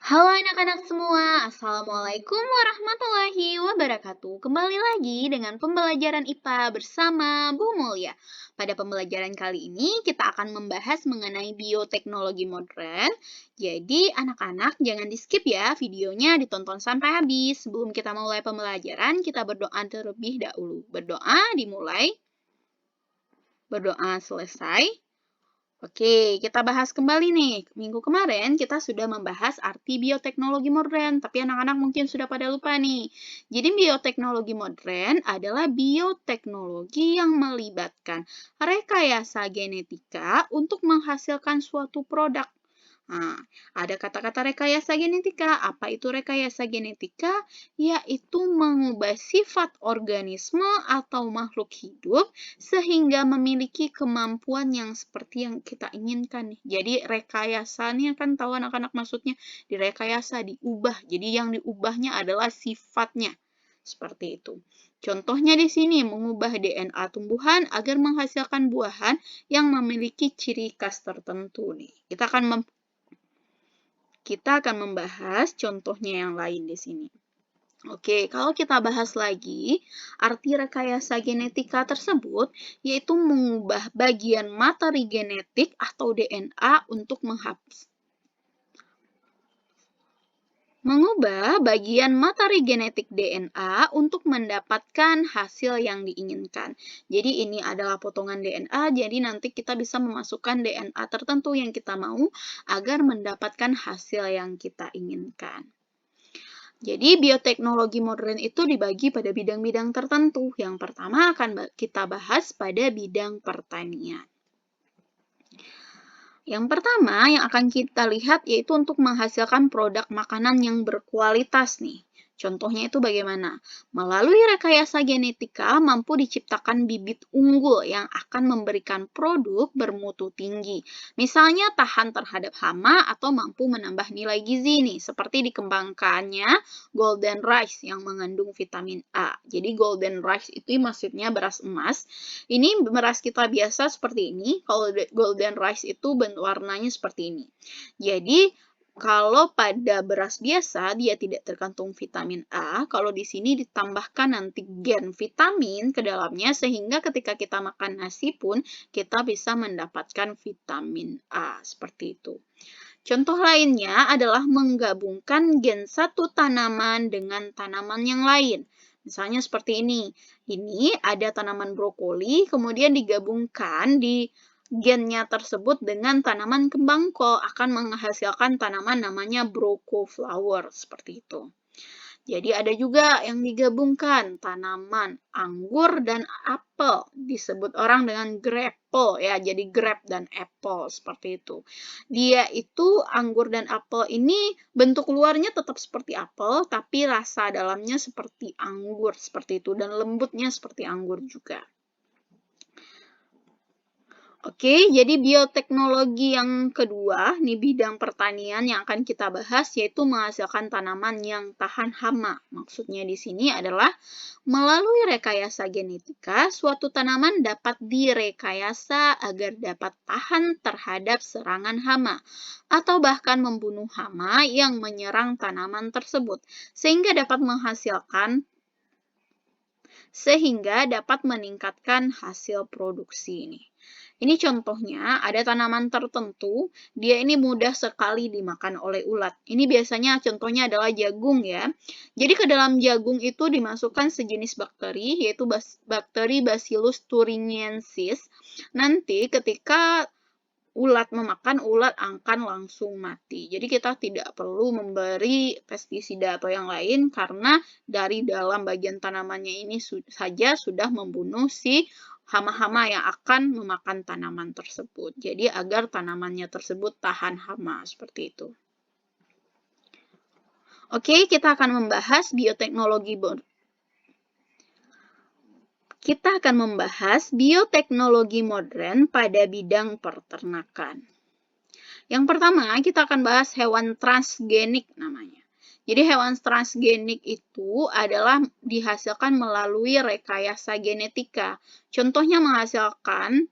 Halo anak-anak semua, Assalamualaikum warahmatullahi wabarakatuh. Kembali lagi dengan pembelajaran IPA bersama Bu Mulia. Pada pembelajaran kali ini kita akan membahas mengenai bioteknologi modern. Jadi anak-anak jangan di-skip ya videonya, ditonton sampai habis. Sebelum kita mulai pembelajaran, kita berdoa terlebih dahulu. Berdoa dimulai, berdoa selesai. Oke, kita bahas kembali nih. Minggu kemarin kita sudah membahas arti bioteknologi modern, tapi anak-anak mungkin sudah pada lupa nih. Jadi bioteknologi modern adalah bioteknologi yang melibatkan rekayasa genetika untuk menghasilkan suatu produk. Nah, ada kata-kata rekayasa genetika. Apa itu rekayasa genetika? Yaitu mengubah sifat organisme atau makhluk hidup sehingga memiliki kemampuan yang seperti yang kita inginkan nih. Jadi rekayasanya kan tahu anak-anak maksudnya direkayasa, diubah. Jadi yang diubahnya adalah sifatnya. Seperti itu. Contohnya di sini mengubah DNA tumbuhan agar menghasilkan buahan yang memiliki ciri khas tertentu nih. Kita akan membahas contohnya yang lain di sini. Oke, kalau kita bahas lagi, arti rekayasa genetika tersebut yaitu mengubah bagian materi genetik atau DNA untuk bagian materi genetik DNA untuk mendapatkan hasil yang diinginkan. Jadi ini adalah potongan DNA, jadi nanti kita bisa memasukkan DNA tertentu yang kita mau agar mendapatkan hasil yang kita inginkan. Jadi bioteknologi modern itu dibagi pada bidang-bidang tertentu. Yang pertama akan kita bahas pada bidang pertanian. Yang pertama yang akan kita lihat yaitu untuk menghasilkan produk makanan yang berkualitas nih. Contohnya itu bagaimana? Melalui rekayasa genetika mampu diciptakan bibit unggul yang akan memberikan produk bermutu tinggi. Misalnya tahan terhadap hama atau mampu menambah nilai gizi nih, seperti dikembangkannya golden rice yang mengandung vitamin A. Jadi golden rice itu maksudnya beras emas. Ini beras kita biasa seperti ini. Kalau golden rice itu warnanya seperti ini. Jadi kalau pada beras biasa dia tidak terkandung vitamin A, kalau di sini ditambahkan nanti gen vitamin ke dalamnya sehingga ketika kita makan nasi pun kita bisa mendapatkan vitamin A seperti itu. Contoh lainnya adalah menggabungkan gen satu tanaman dengan tanaman yang lain. Misalnya seperti ini. Ini ada tanaman brokoli, kemudian digabungkan di gennya tersebut dengan tanaman kembang kol akan menghasilkan tanaman namanya brocoflower seperti itu. Jadi ada juga yang digabungkan tanaman anggur dan apel disebut orang dengan grapple ya. Jadi grape dan apple seperti itu. Dia itu anggur dan apel ini bentuk luarnya tetap seperti apel tapi rasa dalamnya seperti anggur seperti itu dan lembutnya seperti anggur juga. Oke, jadi bioteknologi yang kedua, nih bidang pertanian yang akan kita bahas yaitu menghasilkan tanaman yang tahan hama. Maksudnya di sini adalah melalui rekayasa genetika, suatu tanaman dapat direkayasa agar dapat tahan terhadap serangan hama atau bahkan membunuh hama yang menyerang tanaman tersebut sehingga dapat meningkatkan hasil produksi ini. Ini contohnya, ada tanaman tertentu, dia ini mudah sekali dimakan oleh ulat. Ini biasanya contohnya adalah jagung ya. Jadi ke dalam jagung itu dimasukkan sejenis bakteri, yaitu bakteri Bacillus thuringiensis. Nanti ketika ulat memakan, ulat akan langsung mati. Jadi kita tidak perlu memberi pestisida atau yang lain karena dari dalam bagian tanamannya ini saja sudah membunuh si hama-hama yang akan memakan tanaman tersebut. Jadi agar tanamannya tersebut tahan hama seperti itu. Oke, kita akan membahas bioteknologi modern pada bidang peternakan. Yang pertama, kita akan bahas hewan transgenik namanya. Jadi hewan transgenik itu adalah dihasilkan melalui rekayasa genetika. Contohnya menghasilkan